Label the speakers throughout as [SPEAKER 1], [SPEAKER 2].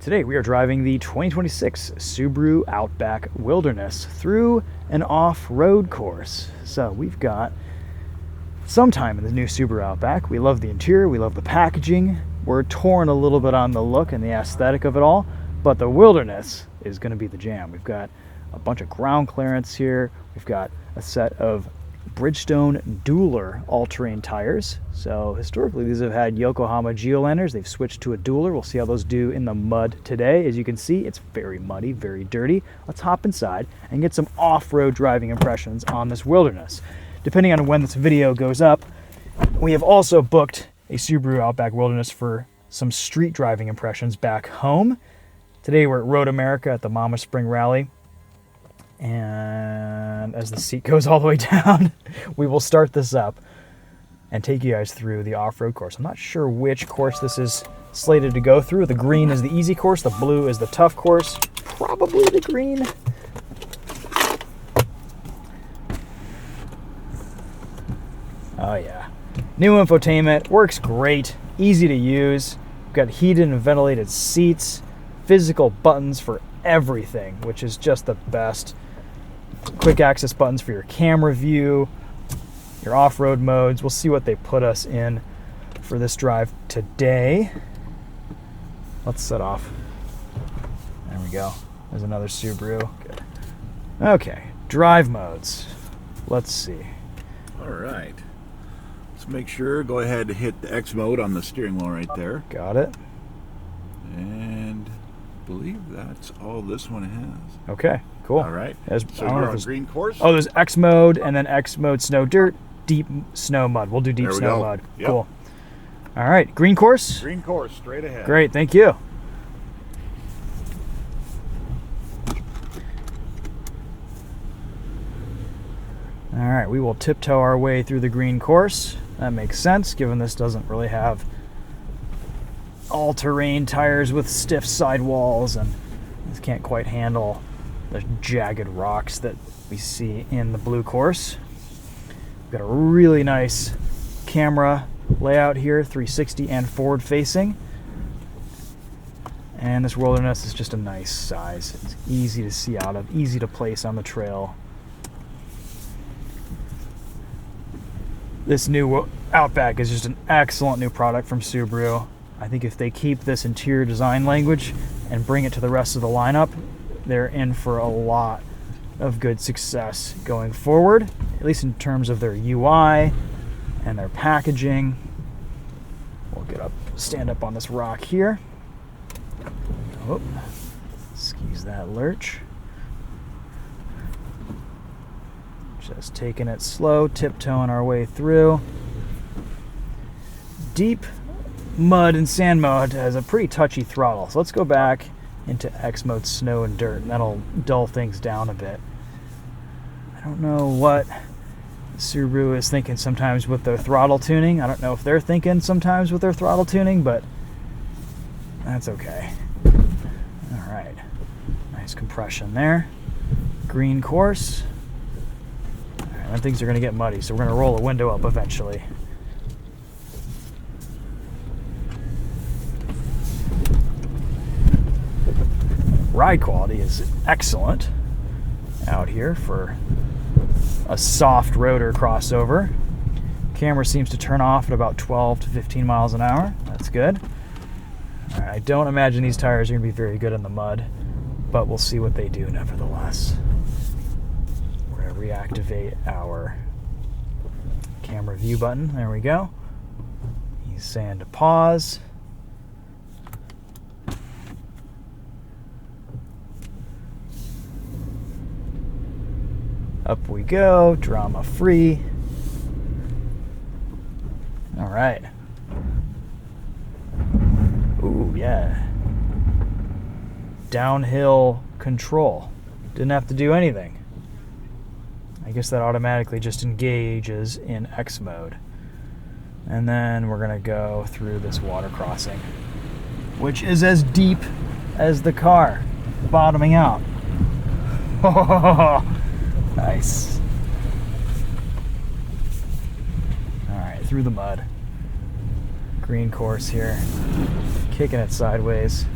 [SPEAKER 1] Today we are driving the 2026 Subaru Outback Wilderness through an off-road course. So we've got some time in the new Subaru Outback. We love the interior, we love the packaging. We're torn a little bit on the look and the aesthetic of it all, but the Wilderness is going to be the jam. We've got a bunch of ground clearance here. We've got a set of Bridgestone Dueler all-terrain tires. So historically these have had Yokohama Geolanders. They've switched to a Dueler. We'll see how those do in the mud today. As you can see, it's very muddy, very dirty. Let's hop inside and get some off-road driving impressions on this Wilderness. Depending on when this video goes up, we have also booked a Subaru Outback Wilderness for some street driving impressions back home. Today we're at Road America at the Mama Spring Rally. And as the seat goes all the way down, we will start this up and take you guys through the off-road course. I'm not sure which course this is slated to go through. The green is the easy course, the blue is the tough course. Probably the green. Oh yeah. New infotainment, works great, easy to use. We've got heated and ventilated seats, physical buttons for everything, which is just the best. Quick access buttons for your camera view, your off-road modes. We'll see what they put us in for this drive today. Let's set off. There we go. There's another Subaru. Good. Okay, drive modes. Let's see.
[SPEAKER 2] All right. Let's make sure. Go ahead and hit the X mode on the steering wheel right there.
[SPEAKER 1] Got it.
[SPEAKER 2] And I believe that's all this one has.
[SPEAKER 1] Okay, cool.
[SPEAKER 2] All right. So
[SPEAKER 1] you're
[SPEAKER 2] you're on green course?
[SPEAKER 1] Oh, there's X mode and then X mode snow dirt, deep snow mud. We'll do deep snow mud.
[SPEAKER 2] Yep.
[SPEAKER 1] Cool. All right, green course?
[SPEAKER 2] Green course, straight ahead.
[SPEAKER 1] Great, thank you. All right, we will tiptoe our way through the green course. That makes sense, given this doesn't really have all-terrain tires with stiff sidewalls, and this can't quite handle the jagged rocks that we see in the blue course. We've got a really nice camera layout here, 360 and forward facing. And this Wilderness is just a nice size. It's easy to see out of, easy to place on the trail. This new Outback is just an excellent new product from Subaru. I think if they keep this interior design language and bring it to the rest of the lineup, they're in for a lot of good success going forward, at least in terms of their UI and their packaging. We'll stand up on this rock here. Oh, excuse that lurch. Just taking it slow, tiptoeing our way through. Deep mud and sand mode has a pretty touchy throttle. So let's go back into X mode snow and dirt, and that'll dull things down a bit. I don't know what Subaru is thinking sometimes with their throttle tuning. I don't know if they're thinking sometimes with their throttle tuning, but that's okay. All right, nice compression there. Green course. All right, then things are going to get muddy, so we're going to roll a window up eventually. Ride quality is excellent out here for a soft rotor crossover. Camera seems to turn off at about 12 to 15 miles an hour. That's good. All right, I don't imagine these tires are going to be very good in the mud, but we'll see what they do nevertheless. We're going to reactivate our camera view button. There we go. He's saying to pause. Up we go, drama free. All right. Ooh, yeah. Downhill control. Didn't have to do anything. I guess that automatically just engages in X mode. And then we're gonna go through this water crossing, which is as deep as the car, bottoming out. Nice. All right, through the mud. Green course here. Kicking it sideways.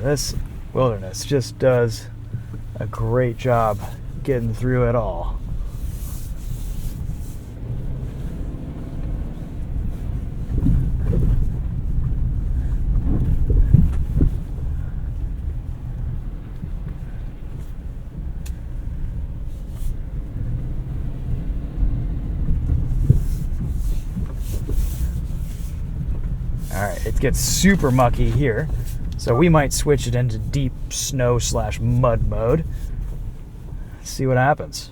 [SPEAKER 1] this Wilderness just does a great job getting through it all. Alright, it gets super mucky here, so we might switch it into deep snow/mud mode. See what happens.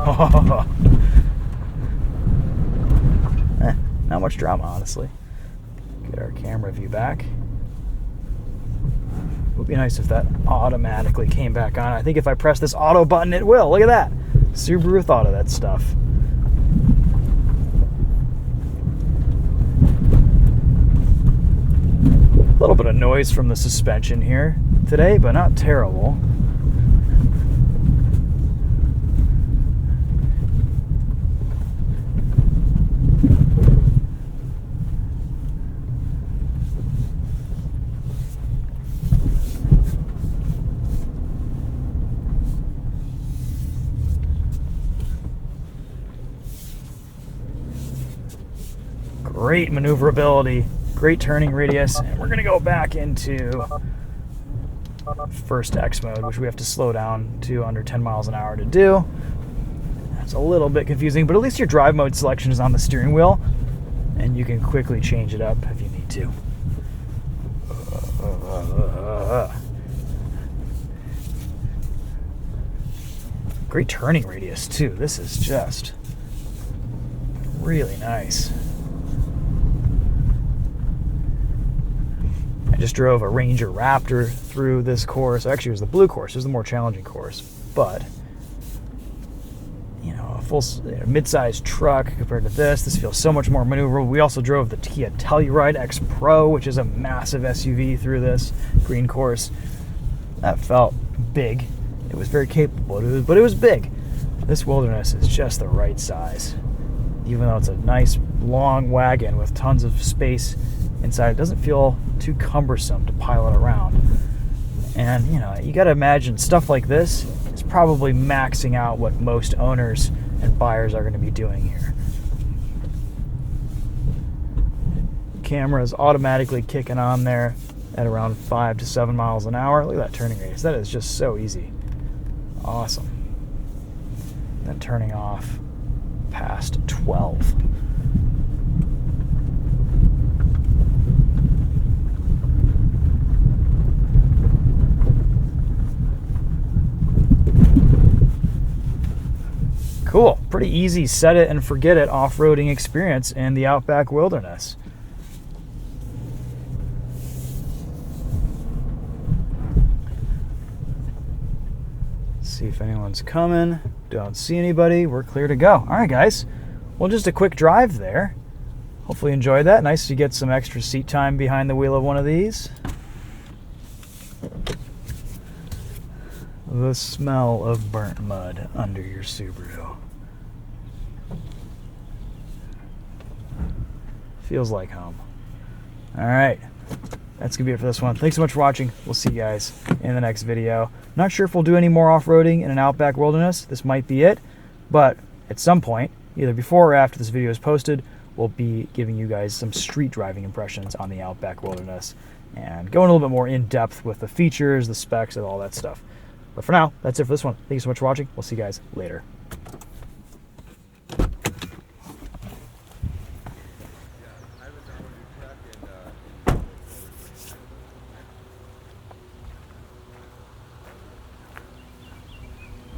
[SPEAKER 1] Oh. Not much drama, honestly. Get our camera view back. It would be nice if that automatically came back on. I think if I press this auto button, it will. Look at that. Subaru thought of that stuff. A little bit of noise from the suspension here today, but not terrible. Great maneuverability. Great turning radius, and we're going to go back into first X mode, which we have to slow down to under 10 miles an hour to do. That's a little bit confusing, but at least your drive mode selection is on the steering wheel, and you can quickly change it up if you need to. Great turning radius, too. This is just really nice. I just drove a Ranger Raptor through this course. Actually, it was the blue course. It was the more challenging course. But, you know, a full mid-sized truck compared to this feels so much more maneuverable. We also drove the Kia Telluride X Pro, which is a massive SUV through this green course. That felt big. It was very capable, but it was big. This Wilderness is just the right size. Even though it's a nice, long wagon with tons of space inside, it doesn't feel too cumbersome to pilot around. And, you know, you got to imagine stuff like this is probably maxing out what most owners and buyers are going to be doing here. Camera is automatically kicking on there at around 5 to 7 miles an hour. Look at that turning radius. That is just so easy. Awesome. Then turning off past 12. Cool. Pretty easy set it and forget it off-roading experience in the Outback Wilderness. See if anyone's coming. Don't see anybody. We're clear to go. All right, guys. Well, just a quick drive there. Hopefully you enjoyed that. Nice to get some extra seat time behind the wheel of one of these. The smell of burnt mud under your Subaru. Feels like home. All right. That's going to be it for this one. Thanks so much for watching. We'll see you guys in the next video. Not sure if we'll do any more off-roading in an Outback Wilderness. This might be it. But at some point, either before or after this video is posted, we'll be giving you guys some street driving impressions on the Outback Wilderness and going a little bit more in-depth with the features, the specs, and all that stuff. But for now, that's it for this one. Thank you so much for watching. We'll see you guys later.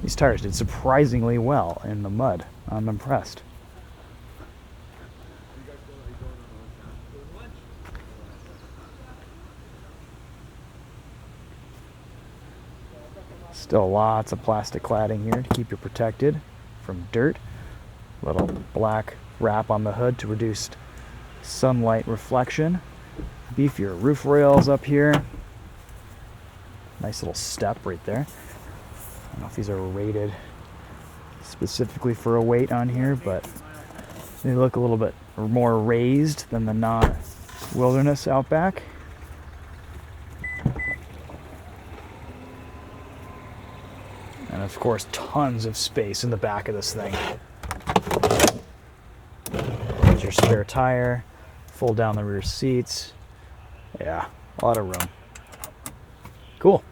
[SPEAKER 1] These tires did surprisingly well in the mud. I'm impressed. Still lots of plastic cladding here to keep you protected from dirt. Little black wrap on the hood to reduce sunlight reflection. Beefier roof rails up here. Nice little step right there. I don't know if these are rated specifically for a weight on here, but They look a little bit more raised than the non-wilderness Outback. And of course, tons of space in the back of this thing. There's your spare tire. Fold down the rear seats. Yeah, a lot of room. Cool.